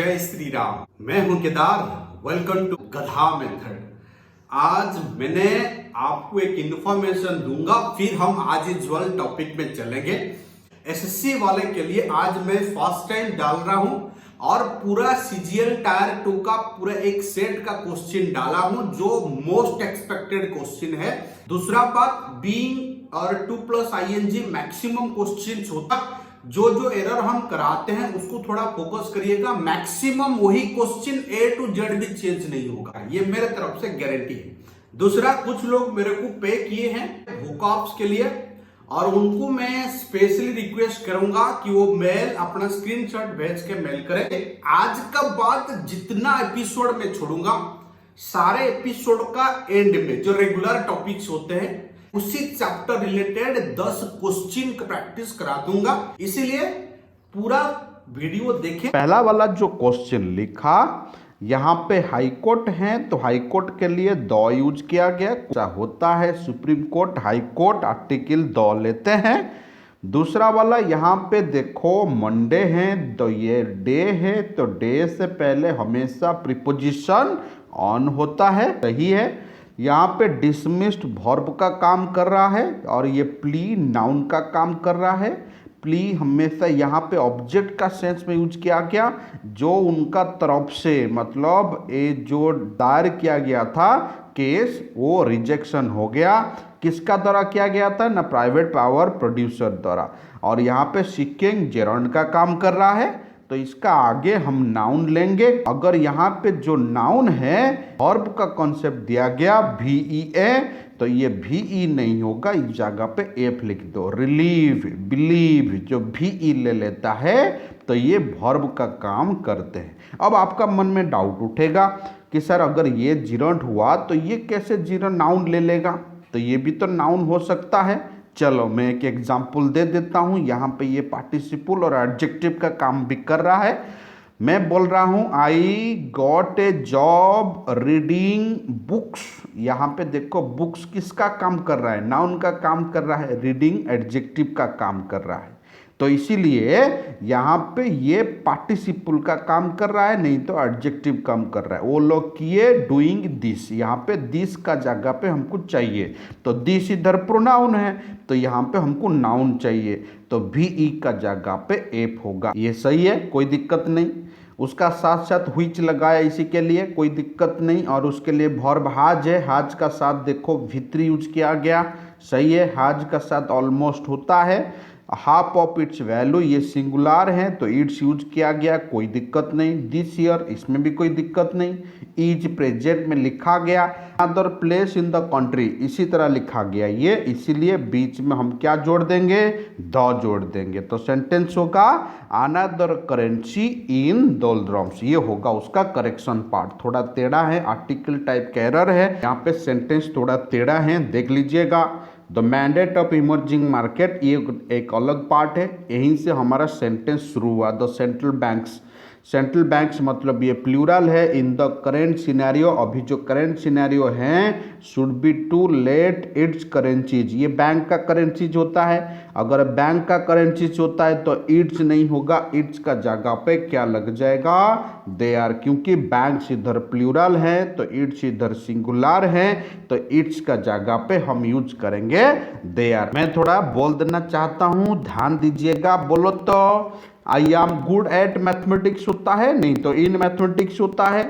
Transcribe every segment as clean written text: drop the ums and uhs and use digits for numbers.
जय श्री राम। मैं हूं केदार। वेलकम टू गधा मेथड। आज मैंने आपको एक इंफॉर्मेशन दूंगा, फिर हम आज यूजुअल टॉपिक में चलेंगे। एसएससी वाले के लिए आज मैं फर्स्ट टाइम डाल रहा हूं और पूरा सीजीएल टायर 2 का पूरा एक सेट का क्वेश्चन डाला हूं जो मोस्ट एक्सपेक्टेड क्वेश्चन है। दूसरा बात, बीइंग और 2+ आईएनजी मैक्सिमम क्वेश्चन होता, जो एरर हम कराते हैं उसको थोड़ा फोकस करिएगा। मैक्सिमम वही क्वेश्चन A to Z भी चेंज नहीं होगा, ये मेरे तरफ से गारंटी है। दूसरा, कुछ लोग मेरे को पे किए हैं हुकअप्स के लिए और उनको मैं स्पेशली रिक्वेस्ट करूंगा कि वो मेल अपना स्क्रीनशॉट भेज के मेल करें। आज का बात जितना एपिसोड में छोड़ूंगा, सारे एपिसोड का एंड में जो रेगुलर टॉपिक्स होते हैं उसी चैप्टर रिलेटेड 10 क्वेश्चन का प्रैक्टिस करा दूंगा, इसीलिए पूरा वीडियो देखें। पहला वाला जो क्वेश्चन लिखा, यहाँ पे हाई कोर्ट है तो हाई कोर्ट के लिए द यूज किया गया होता है। Supreme court, high court article the लेते हैं। दूसरा वाला यहाँ पे देखो मंडे है तो ये डे है, तो डे से पहले हमेशा प्रीपोजिशन ऑन होता है, सही है। यहाँ पे डिसमिस्ड वर्ब का काम कर रहा है और ये प्ली नाउन का काम कर रहा है। प्ली हमेशा यहाँ पे ऑब्जेक्ट का सेंस में यूज किया गया, जो उनका तरफ से मतलब ये जो दायर किया गया था केस वो रिजेक्शन हो गया। किसका द्वारा किया गया था ना, प्राइवेट पावर प्रोड्यूसर द्वारा। और यहाँ पे सीकिंग जेरंड का काम कर रहा है, तो इसका आगे हम नाउन लेंगे। अगर यहाँ पे जो नाउन है वर्ब का कॉन्सेप्ट दिया गया VEA, तो ये VE नहीं होगा, इस जगह पे एफ लिख दो। रिलीव, बिलीव जो VE ले लेता है तो ये वर्ब का काम करते हैं। अब आपका मन में डाउट उठेगा कि सर अगर ये जिरंट हुआ तो ये कैसे जिरंट नाउन ले लेगा, तो ये भी तो नाउन हो सकता है। चलो मैं एक एग्जाम्पल दे देता हूँ। यहाँ पे ये पार्टिसिपल और एडजेक्टिव का काम भी कर रहा है। मैं बोल रहा हूँ I got a job reading books. यहाँ पे देखो बुक्स किसका काम कर रहा है, नाउन का काम कर रहा है। रीडिंग एडजेक्टिव का काम कर रहा है, तो इसीलिए यहाँ पे ये पार्टिसिपल का काम कर रहा है, नहीं तो एडजेक्टिव काम कर रहा है। वो लोग किए डूइंग दिस, यहाँ पे दिस का जगह पे हमको चाहिए, तो दिस इधर प्रोनाउन है तो यहाँ पे हमको नाउन चाहिए, तो VE का जगह पे एफ होगा। ये सही है, कोई दिक्कत नहीं। उसका साथ साथ व्हिच लगाया इसी के लिए, कोई दिक्कत नहीं। और उसके लिए वर्ब हाज है, हाज का साथ देखो V3 यूज किया गया, सही है। हाज का साथ ऑलमोस्ट होता है। हाफ ऑफ इट्स वैल्यू ये सिंगुलर है तो इट्स यूज किया गया, कोई दिक्कत नहीं। दिस ईयर, इसमें भी कोई दिक्कत नहीं। इज प्रेजेंट में लिखा गया। Other place in the country इसी तरह लिखा गया ये, इसीलिए बीच में हम क्या जोड़ देंगे, द जोड़ देंगे, तो सेंटेंस होगा अनदर करेंसी इन दोलड्रम्स। ये होगा उसका करेक्शन पार्ट। थोड़ा टेढ़ा है, आर्टिकल टाइप का एरर है यहाँ पे, सेंटेंस थोड़ा टेढ़ा है, देख लीजिएगा। The mandate of emerging market ये एक अलग पार्ट है, यहीं से हमारा सेंटेंस शुरू हुआ। The central banks, central banks मतलब ये प्लूरल है। इन द करेंट सिनेरियो, अभी जो करेंट सिनेरियो है, should be to let its currencies. ये बैंक का करेंसीज होता है, अगर बैंक का करेंसीज होता है तो इट्स नहीं होगा, इट्स का जगह पे क्या लग जाएगा, दे आर। क्योंकि बैंक्स इधर प्लूरल है तो इट्स इधर सिंगुलर है, तो इट्स का जगह पे हम यूज करेंगे दे आर। मैं थोड़ा बोल देना चाहता हूँ, ध्यान दीजिएगा। बोलो तो I am good at mathematics होता है, नहीं तो इन मैथमेटिक्स होता है।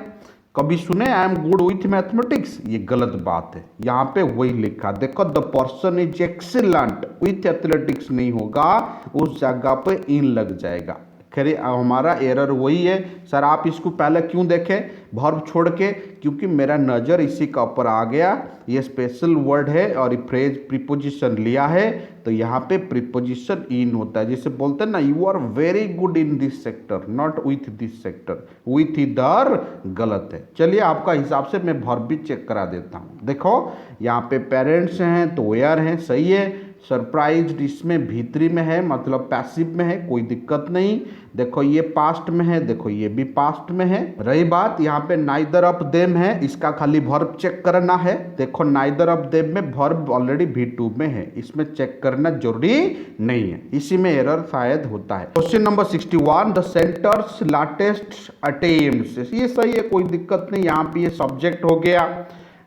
कभी सुने I am good with mathematics, ये गलत बात है। यहाँ पे वही लिखा देखो, the person is excellent with athletics नहीं होगा, उस जगह पे इन लग जाएगा। खैर हमारा एरर वही है। सर आप इसको पहले क्यों देखें वर्ब छोड़ के, क्योंकि मेरा नज़र इसी का ऊपर आ गया। ये स्पेशल वर्ड है और फ्रेज प्रीपोजिशन लिया है, तो यहाँ पे प्रीपोजिशन इन होता है। जैसे बोलते हैं ना, you are very good in this sector, not with this sector, with इधर गलत है। चलिए आपका हिसाब से मैं वर्ब भी चेक करा देता हूँ। देखो यहाँ पे पेरेंट्स हैं तो वेयर हैं, सही है। सरप्राइज्ड इसमें भीतरी में है, मतलब पैसिव में है, कोई दिक्कत नहीं। देखो ये पास्ट में है, देखो ये भी पास्ट में है। रही बात यहाँ पे नाइदर ऑफ देम है, इसका खाली वर्ब चेक करना है। देखो नाइदर ऑफ देम में वर्ब ऑलरेडी V2 में है, इसमें चेक करना जरूरी नहीं है, इसी में एरर शायद होता है। Question number 61, the centres latest attempts, ये सही है, कोई दिक्कत नहीं, यहाँ पे ये सब्जेक्ट हो गया।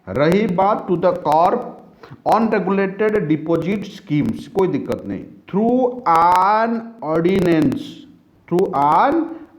रही बात to the corp unregulated deposit schemes, कोई दिक्कत नहीं। थ्रू एन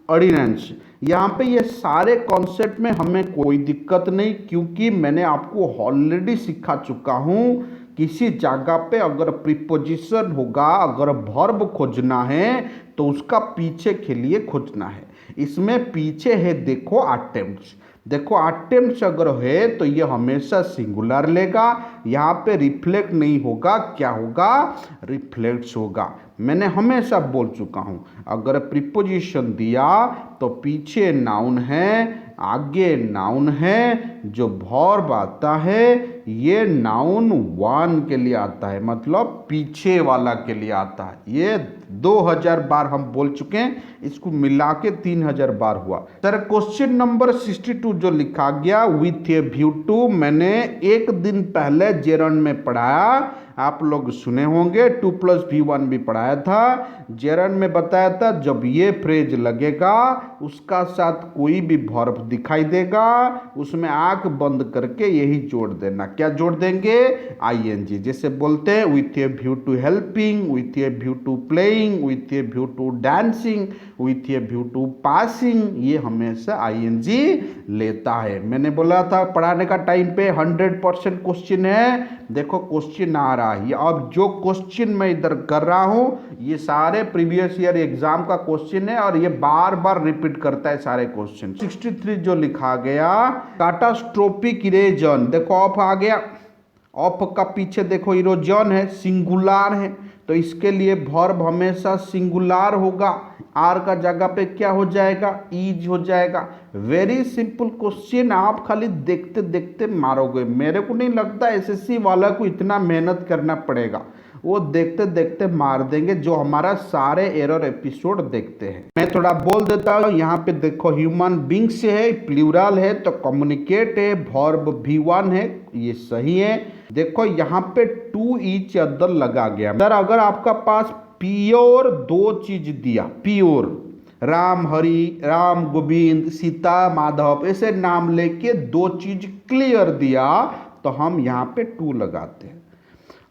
ऑर्डिनेंस, यहाँ पे ये सारे कॉन्सेप्ट में हमें कोई दिक्कत नहीं, क्योंकि मैंने आपको ऑलरेडी सिखा चुका हूँ किसी जगह पे अगर प्रीपोजिशन होगा, अगर वर्ब खोजना है तो उसका पीछे के लिए खोजना है। इसमें पीछे है देखो अटेम्प्ट्स, देखो अटेम्प्ट्स अगर है तो ये हमेशा सिंगुलर लेगा, यहाँ पे रिफ्लेक्ट नहीं होगा, क्या होगा, रिफ्लेक्ट्स होगा। मैंने हमेशा बोल चुका हूँ अगर प्रीपोजिशन दिया तो पीछे नाउन है, आगे नाउन है, जो वर्ब आता है ये नाउन वन के लिए आता है, मतलब पीछे वाला के लिए आता है। ये 2000 बार हम बोल चुके हैं, इसको मिला के 3000 बार हुआ। सर क्वेश्चन नंबर 62 जो लिखा गया विथ ए व्यू टू, मैंने एक दिन पहले जेरन में पढ़ाया, आप लोग सुने होंगे, 2+V1 भी पढ़ाया था। जेरन में बताया था जब ये फ्रेज लगेगा उसका साथ कोई भी वर्ब दिखाई देगा, उसमें आंख बंद करके यही जोड़ देना। क्या जोड़ देंगे, ING, जैसे बोलते हैं with a view to helping, with a view to playing, with a view to dancing, with a view to passing, ये हमेशा ING लेता है। मैंने बोला था पढ़ाने का टाइम पे 100% क्वेश्चन है, देखो क्वेश्चन आ रहा है। अब जो क्वेश्चन मैं इधर कर रहा हूं ये सारे प्रीवियस ईयर एग्जाम का क्वेश्चन है और ये बार बार रिपीट करता है सारे क्वेश्चन। 63 जो लिखा गया कैटास्ट्रोफिक इरोजन, देखो ऑफ आ गया, ऑफ का पीछे देखो इरोजन है, सिंगुलर है, तो इसके लिए वर्ब हमेशा सिंगुलर होगा, आर का जगह पे क्या हो जाएगा, ईज हो जाएगा। वेरी सिंपल क्वेश्चन, आप खाली देखते देखते मारोगे। मेरे को नहीं लगता SSC वाला को इतना मेहनत करना पड़ेगा, वो देखते देखते मार देंगे जो हमारा सारे एरर एपिसोड देखते हैं। मैं थोड़ा बोल देता हूँ, यहाँ पे देखो ह्यूमन बींग्स है, प्लूरल है तो कम्युनिकेट है, वर्ब V1 है, ये सही है। देखो यहाँ पे टू ईच अदर लगा गया। सर अगर आपका पास प्योर दो चीज दिया, प्योर राम हरि, राम गोविंद, सीता माधव, ऐसे नाम लेके दो चीज क्लियर दिया तो हम यहाँ पे टू लगाते हैं।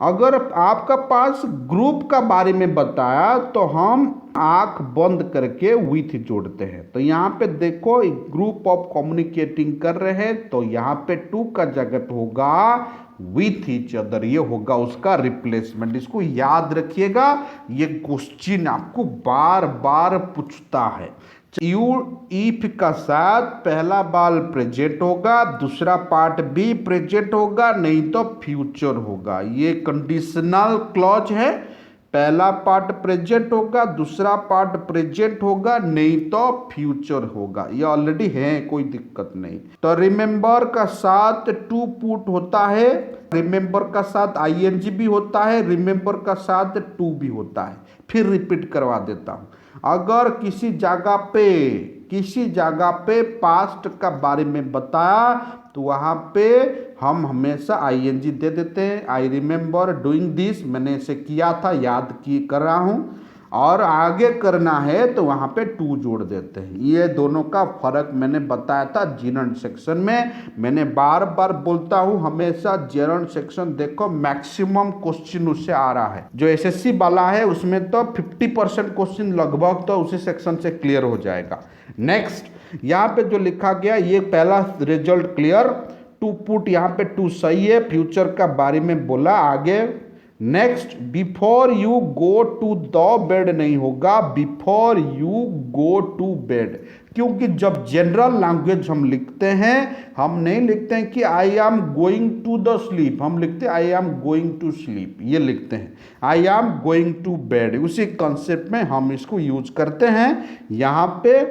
अगर आपका पास ग्रुप का बारे में बताया तो हम आंख बंद करके विथ जोड़ते हैं। तो यहाँ पे देखो ग्रुप ऑफ कम्युनिकेटिंग कर रहे हैं तो यहाँ पे टू का जगह पे होगा विथ ईच अदर, ये होगा उसका रिप्लेसमेंट। इसको याद रखिएगा, ये क्वेश्चन आपको बार बार पूछता है। यू इफ का साथ पहला बाल प्रेजेंट होगा, दूसरा पार्ट भी प्रेजेंट होगा, नहीं तो फ्यूचर होगा। ये कंडीशनल क्लॉज है, पहला पार्ट प्रेजेंट होगा, दूसरा पार्ट प्रेजेंट होगा, नहीं तो फ्यूचर होगा। ये ऑलरेडी है, कोई दिक्कत नहीं। तो रिमेंबर का साथ टू पुट होता है, रिमेंबर का साथ ING भी होता है, रिमेंबर का साथ टू भी होता है। फिर रिपीट करवा देता हूँ, अगर किसी जगह पे पास्ट का बारे में बताया तो वहाँ पे हम हमेशा ING दे देते हैं। आई रिमेंबर डूइंग दिस, मैंने इसे किया था, याद कर रहा हूँ, और आगे करना है तो वहाँ पे टू जोड़ देते हैं। ये दोनों का फर्क मैंने बताया था जेरंड सेक्शन में। मैंने बार बार बोलता हूँ हमेशा जेरंड सेक्शन देखो, मैक्सिमम क्वेश्चन उससे आ रहा है। जो SSC वाला है उसमें तो 50% क्वेश्चन लगभग तो उसी सेक्शन से क्लियर हो जाएगा। नेक्स्ट यहाँ पे जो लिखा गया ये पहला रिजल्ट क्लियर, टू पुट यहाँ पे टू सही है, फ्यूचर का बारे में बोला। आगे next before you go to the bed नहीं होगा, before you go to bed, क्योंकि जब जनरल लैंग्वेज हम लिखते हैं हम नहीं लिखते हैं कि I am going to the sleep, हम लिखते हैं I am going to sleep, ये लिखते हैं I am going to bed. उसी कॉन्सेप्ट में हम इसको यूज करते हैं। यहाँ पे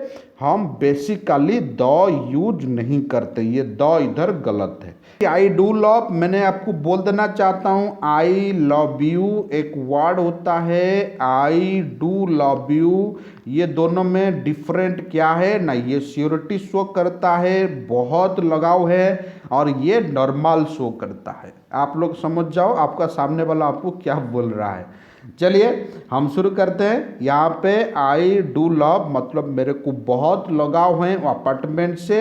हम बेसिकली द यूज नहीं करते, ये द इधर गलत है। आई डू लव, मैंने आपको बोल देना चाहता हूँ आई लव यू एक वर्ड होता है, आई डू लव यू, ये दोनों में डिफरेंट क्या है ना, ये श्योरिटी शो करता है, बहुत लगाव है, और ये नॉर्मल शो करता है। आप लोग समझ जाओ आपका सामने वाला आपको क्या बोल रहा है। चलिए हम शुरू करते हैं। यहाँ पे आई डू लव मतलब मेरे को बहुत लगाव है अपार्टमेंट से,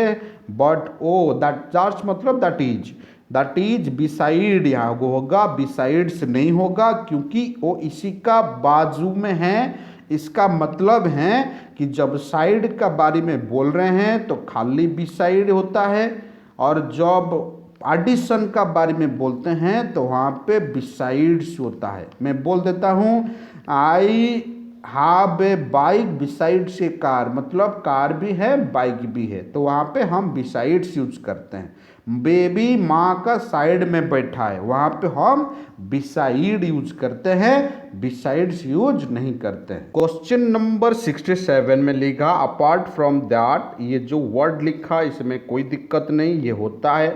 बट ओ दैट मतलब दैट इज बिसाइड, यहाँ होगा बिसाइड्स नहीं होगा क्योंकि वो इसी का बाजू में है। इसका मतलब है कि जब साइड का बारे में बोल रहे हैं तो खाली बिसाइड होता है, और जब एडिशन का बारे में बोलते हैं तो वहाँ पे बिसाइड्स होता है। मैं बोल देता हूँ I have a bike besides A car, मतलब कार भी है बाइक भी है, तो वहाँ पे हम बिसाइड्स यूज करते हैं। बेबी माँ का साइड में बैठा है, वहाँ पे हम बिसाइड यूज करते हैं, बिसाइड्स यूज नहीं करते हैं। क्वेश्चन नंबर 67 में लिखा अपार्ट फ्रॉम दैट, ये जो वर्ड लिखा इसमें कोई दिक्कत नहीं, ये होता है।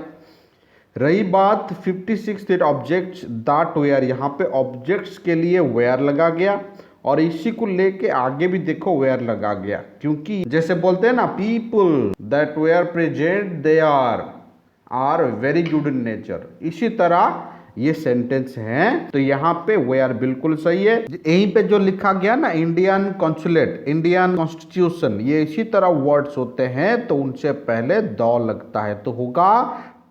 रही बात 56 ऑब्जेक्ट्स दैट वेयर, यहाँ पे ऑब्जेक्ट्स के लिए वेयर लगा गया, और इसी को लेके आगे भी देखो वेयर लगा गया, क्योंकि जैसे बोलते हैं ना people that were present they are very good in nature, इसी तरह ये सेंटेंस है, तो यहाँ पे वेयर बिल्कुल सही है। यहीं पे जो लिखा गया ना इंडियन कॉन्सुलेट, इंडियन कॉन्स्टिट्यूशन, ये इसी तरह वर्ड्स होते हैं तो उनसे पहले द लगता है, तो होगा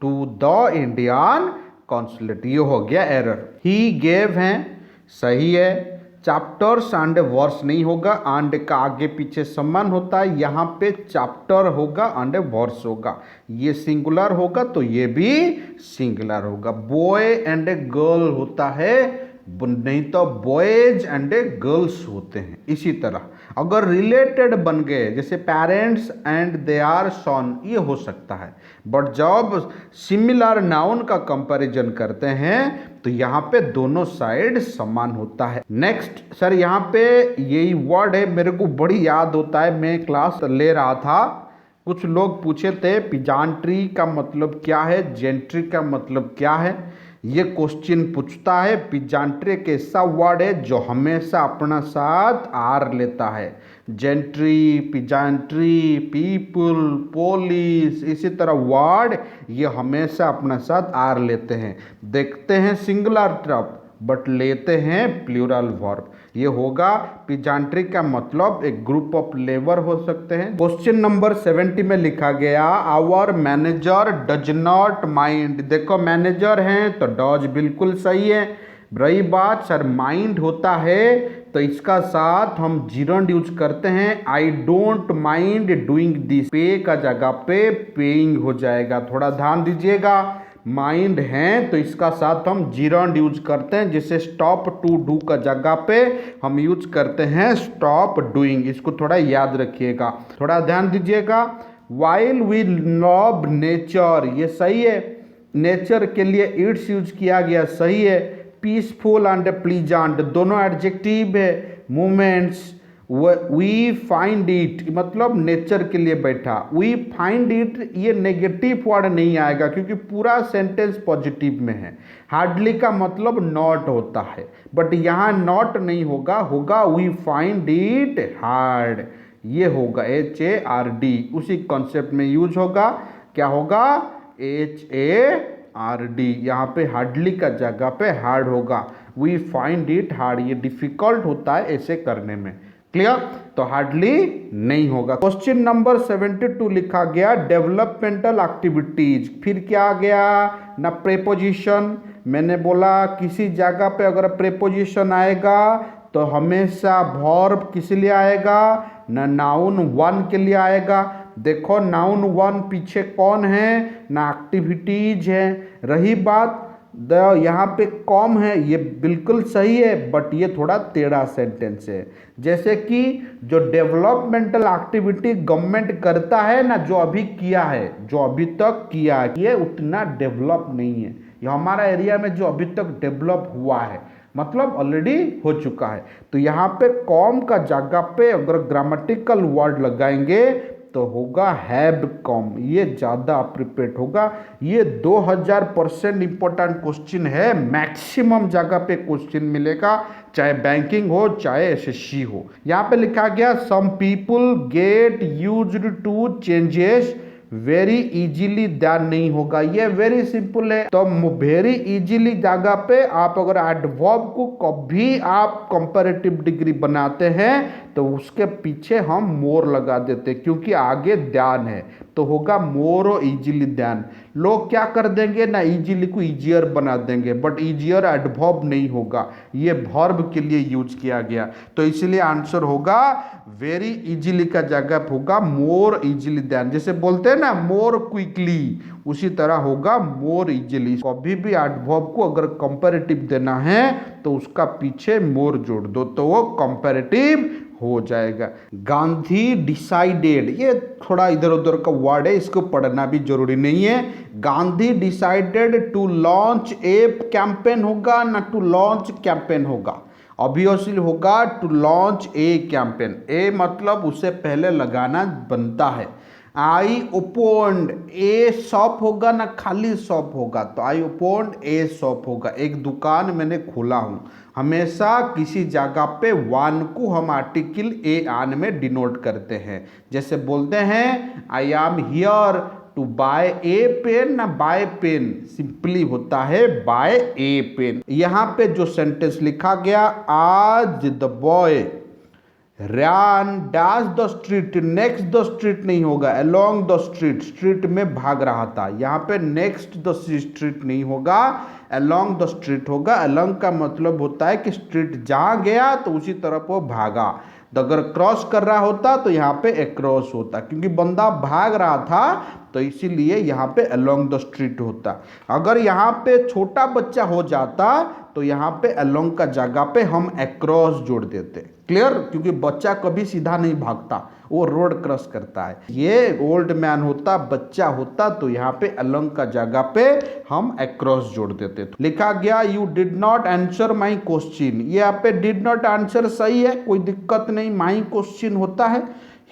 टू द इंडियन कॉन्सुलेट, ये हो गया एरर। ही गेव है सही है। चैप्टर्स एंड वर्स नहीं होगा, एंड का आगे पीछे समान होता है, यहाँ पे चैप्टर होगा एंड वर्स होगा, ये सिंगुलर होगा तो ये भी सिंगुलर होगा। बॉय एंड ए गर्ल होता है, नहीं तो बॉयज एंड ए गर्ल्स होते हैं। इसी तरह अगर रिलेटेड बन गए जैसे पेरेंट्स एंड दे आर सन, ये हो सकता है, बट जब सिमिलर नाउन का कंपैरिजन करते हैं तो यहाँ पे दोनों साइड समान होता है। नेक्स्ट सर, यहाँ पे यही वर्ड है मेरे को बड़ी याद होता है, मैं क्लास ले रहा था, कुछ लोग पूछे थे पिजान्ट्री का मतलब क्या है, जेंट्री का मतलब क्या है, ये क्वेश्चन पूछता है। पिजान्ट्री एक ऐसा वर्ड है जो हमेशा अपना साथ आर लेता है, जेंट्री, पिजान्ट्री, पीपल, पोलिस, इसी तरह वर्ड ये हमेशा अपना साथ आर लेते हैं। देखते हैं सिंगुलर ट्रफ बट लेते हैं प्लूरल वर्ब, ये होगा पिजान्ट्री का मतलब एक ग्रुप ऑफ लेबर हो सकते हैं। क्वेश्चन नंबर 70 में लिखा गया our manager does not mind, देखो मैनेजर हैं तो डज बिल्कुल सही है। रही बात सर माइंड होता है तो इसका साथ हम जीरंड यूज करते हैं, I don't mind doing this, पे का जगह पे पेइंग हो जाएगा, थोड़ा ध्यान दीजिएगा। माइंड है तो इसका साथ हम जीरंड यूज करते हैं, जिससे स्टॉप टू डू का जगह पे हम यूज करते हैं स्टॉप डूइंग, इसको थोड़ा याद रखिएगा, थोड़ा ध्यान दीजिएगा। वाइल वी लव नेचर, ये सही है, नेचर के लिए इट्स यूज किया गया, सही है। पीसफुल एंड प्लीजेंट दोनों एडजेक्टिव है। मोमेंट्स वी फाइंड इट मतलब नेचर के लिए बैठा, वी फाइंड इट ये नेगेटिव वर्ड नहीं आएगा क्योंकि पूरा सेंटेंस पॉजिटिव में है। हार्डली का मतलब नॉट होता है, बट यहाँ नॉट नहीं होगा, होगा वी फाइंड इट हार्ड, ये होगा HARD, उसी कॉन्सेप्ट में यूज होगा, क्या होगा HARD, यहाँ पे हार्डली का जगह पे हार्ड होगा, वी फाइंड इट हार्ड, ये डिफिकल्ट होता है ऐसे करने में, क्लियर, तो हार्डली नहीं होगा। क्वेश्चन नंबर 72 लिखा गया डेवलपमेंटल एक्टिविटीज, फिर क्या आ गया ना प्रेपोजिशन, मैंने बोला किसी जगह पे अगर प्रेपोजिशन आएगा तो हमेशा वर्ब किस लिए आएगा ना नाउन वन के लिए आएगा। देखो नाउन वन पीछे कौन है ना एक्टिविटीज है। रही बात यहाँ पे कॉम है, ये बिल्कुल सही है, बट ये थोड़ा टेढ़ा सेंटेंस है। जैसे कि जो डेवलपमेंटल एक्टिविटी गवर्नमेंट करता है ना, जो अभी किया है, जो अभी तक किया है, ये उतना डेवलप नहीं है। ये हमारा एरिया में जो अभी तक डेवलप हुआ है मतलब ऑलरेडी हो चुका है, तो यहाँ पे कॉम का जगह पे अगर ग्रामेटिकल वर्ड लगाएंगे तो होगा हैव कम, ये ज़्यादा अप्रोप्रिएट होगा। ये 2000% इंपॉर्टेंट क्वेश्चन है, मैक्सिमम जगह पे क्वेश्चन मिलेगा, चाहे बैंकिंग हो चाहे एसएससी हो। यहाँ पे लिखा गया some people get used to changes very easily ध्यान नहीं होगा, ये वेरी सिंपल है। तो वेरी इजीली जगह पे आप अगर एडवर्ब को कभी आप कंपैरेटिव डिग्री बनाते हैं तो उसके पीछे हम मोर लगा देते क्योंकि आगे ध्यान है, तो होगा मोर और इजीली ध्यान। लोग क्या कर देंगे ना, इजीली को इजियर बना देंगे, बट इजियर एडवर्ब नहीं होगा, ये वर्ब के लिए यूज किया गया। तो इसलिए आंसर होगा वेरी इजीली का जगह होगा मोर इजीली ध्यान। जैसे बोलते हैं ना मोर क्विकली, उसी तरह होगा मोर इजीली। कभी भी एडवर्ब को अगर कंपैरेटिव देना है तो उसका पीछे मोर जोड़ दो तो वो कंपैरेटिव हो जाएगा। गांधी डिसाइडेड, ये थोड़ा इधर उधर का वर्ड है, इसको पढ़ना भी जरूरी नहीं है। Gandhi decided to launch a campaign होगा ना टू लॉन्च कैंपेन होगा, ऑब्वियसली होगा to launch a campaign. A मतलब उससे पहले लगाना बनता है। आई ओपन्ड ए शॉप होगा ना खाली शॉप होगा, तो आई ओपन्ड ए शॉप होगा, एक दुकान मैंने खोला हूँ। हमेशा किसी जगह पे वन को हम आर्टिकल ए आन में डिनोट करते हैं। जैसे बोलते हैं I am here to buy a pen ना बाय पेन, सिंपली होता है बाय ए पेन। यहाँ पे जो सेंटेंस लिखा गया, आज the boy ran dash the street, next the street नहीं होगा, अलोंग द स्ट्रीट, स्ट्रीट में भाग रहा था। यहाँ पे नेक्स्ट द स्ट्रीट नहीं होगा, अलोंग द स्ट्रीट होगा। अलोंग का मतलब होता है कि स्ट्रीट जहाँ गया तो उसी तरफ वो भागा। तो अगर क्रॉस कर रहा होता तो यहाँ पे अक्रॉस होता, क्योंकि बंदा भाग रहा था तो इसीलिए यहाँ पे अलोंग द स्ट्रीट होता। अगर यहाँ पे छोटा बच्चा हो जाता तो यहाँ पे अलोंग का जगह पे हम अक्रॉस जोड़ देते। क्लियर, क्योंकि बच्चा कभी सीधा नहीं भागता, वो रोड क्रॉस करता है। ये ओल्ड मैन होता, बच्चा होता, तो यहाँ पे अलोंग का जगह पे हम अक्रॉस जोड़ देते। लिखा गया you did not answer my question, ये यहाँ पे डिड नॉट आंसर सही है, कोई दिक्कत नहीं, माई क्वेश्चन होता है।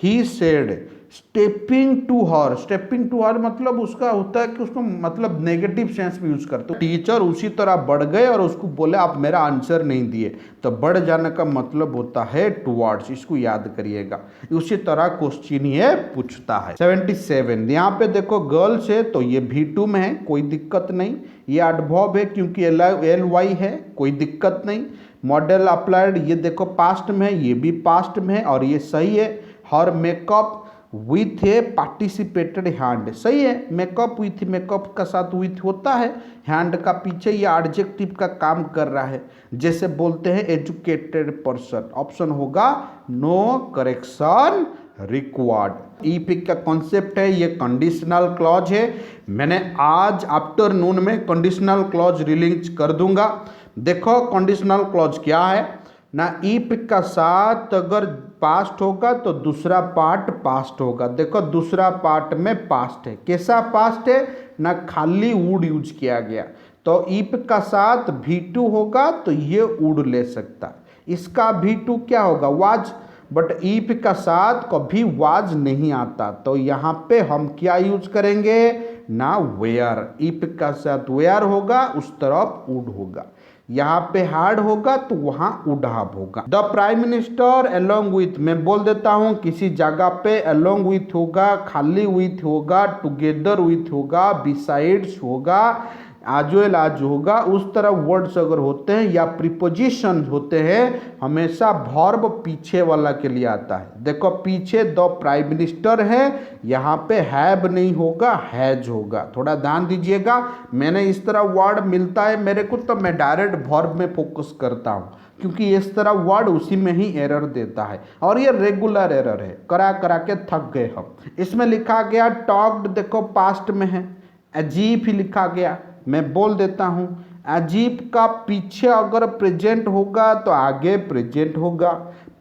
He said stepping to her, stepping to her मतलब उसका होता है कि उसको मतलब नेगेटिव सेंस में यूज करते हो। टीचर उसी तरह बढ़ गए और उसको बोले आप मेरा आंसर नहीं दिए, तो बढ़ जाने का मतलब होता है टुवर्ड्स, इसको याद करिएगा। उसी तरह क्वेश्चन ये पूछता है। 77 यहाँ पे देखो गर्ल्स है तो ये V2 में है, कोई दिक्कत नहीं। ये एडवर्ब है क्योंकि ly है, कोई दिक्कत नहीं। मॉडल अप्लाइड ये देखो पास्ट में है, ये भी पास्ट में है और ये सही है। Her makeup with a participated hand, सही है। मेकअप विथ, मेकअप का साथ विथ होता है, हैंड का पीछे ये एडजेक्टिव का काम कर रहा है। जैसे बोलते हैं एजुकेटेड पर्सन, ऑप्शन होगा नो करेक्शन रिक्वायर्ड। ई पिक का कॉन्सेप्ट है, ये कंडीशनल क्लॉज है। मैंने आज आफ्टरनून में कंडीशनल क्लॉज रिलीज कर दूंगा। देखो कंडीशनल क्लॉज क्या है ना, ई पिक का साथ अगर पास्ट होगा तो दूसरा पार्ट पास्ट होगा। देखो दूसरा पार्ट में पास्ट है, कैसा पास्ट है ना, खाली वुड यूज किया गया। तो ई पिक का साथ V2 होगा तो ये वुड ले सकता है। इसका V2 क्या होगा, वाज, बट ई पिक का साथ कभी वाज नहीं आता, तो यहाँ पे हम क्या यूज करेंगे ना, वेयर। ई पिक का साथ वेयर होगा, उस तरफ वुड होगा। यहाँ पे हार्ड होगा तो वहाँ वुड हैव होगा। The prime minister along with, मैं बोल देता हूँ किसी जगह पे अलोंग विथ होगा, खाली विथ होगा, टुगेदर विथ होगा, बिसाइड्स होगा, आज वेल आज होगा। उस तरह वर्ड्स अगर होते हैं या प्रीपोजिशन होते हैं, हमेशा वर्ब पीछे वाला के लिए आता है। देखो पीछे द प्राइम मिनिस्टर है, यहाँ पे हैव नहीं होगा, हैज होगा। थोड़ा ध्यान दीजिएगा, मैंने इस तरह वर्ड मिलता है मेरे को तो मैं डायरेक्ट वर्ब में फोकस करता हूँ, क्योंकि इस तरह वर्ड उसी में ही एरर देता है और ये रेगुलर एरर है, करा करा के थक गए हम। इसमें लिखा गया टॉक्ड, देखो पास्ट में है। अजीब ही लिखा गया, मैं बोल देता हूँ अजीब का पीछे अगर प्रेजेंट होगा तो आगे प्रेजेंट होगा,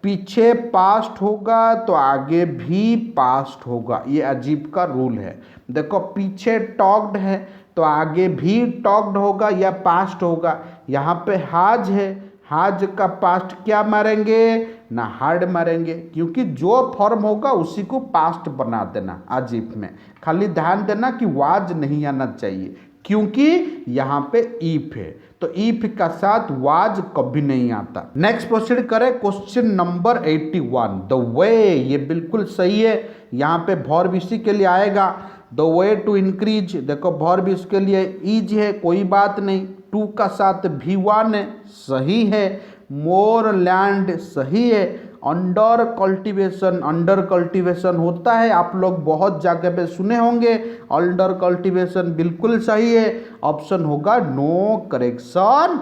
पीछे पास्ट होगा तो आगे भी पास्ट होगा। ये अजीब का रूल है। देखो पीछे टॉक्ड है तो आगे भी टॉक्ड होगा या पास्ट होगा। यहाँ पे हाज है, हाज का पास्ट क्या मारेंगे ना हार्ड मारेंगे, क्योंकि जो फॉर्म होगा उसी को पास्ट बना देना आज इफ में। खाली ध्यान देना कि वाज नहीं आना चाहिए, क्योंकि यहाँ पे इफ है, तो इफ का साथ वाज कभी नहीं आता। नेक्स्ट प्रोसीड करें, क्वेश्चन नंबर 81। द वे, ये बिल्कुल सही है, यहाँ पे वर्ब इसी के लिए आएगा। द वे टू इंक्रीज, देखो वर्ब इसके लिए इज है, कोई बात नहीं। टू का साथ भी वन है, सही है। मोर लैंड, सही है। अंडर कल्टीवेशन, अंडर कल्टीवेशन होता है, आप लोग बहुत जगह पे सुने होंगे अंडर कल्टीवेशन, बिल्कुल सही है। ऑप्शन होगा नो करेक्शन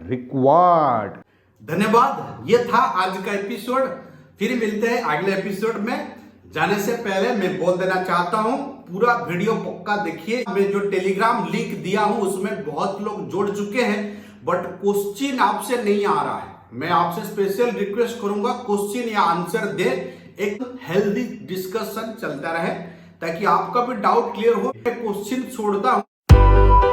रिक्वायर्ड। धन्यवाद, ये था आज का एपिसोड। फिर मिलते हैं अगले एपिसोड में। जाने से पहले मैं बोल देना चाहता हूं, पूरा वीडियो पक्का देखिए। मैं जो टेलीग्राम लिंक दिया हूं उसमें बहुत लोग जुड़ चुके हैं, बट क्वेश्चन आपसे नहीं आ रहा है। मैं आपसे स्पेशल रिक्वेस्ट करूंगा, क्वेश्चन या आंसर दे, एक हेल्दी डिस्कशन चलता रहे ताकि आपका भी डाउट क्लियर हो। क्वेश्चन छोड़ता हूं।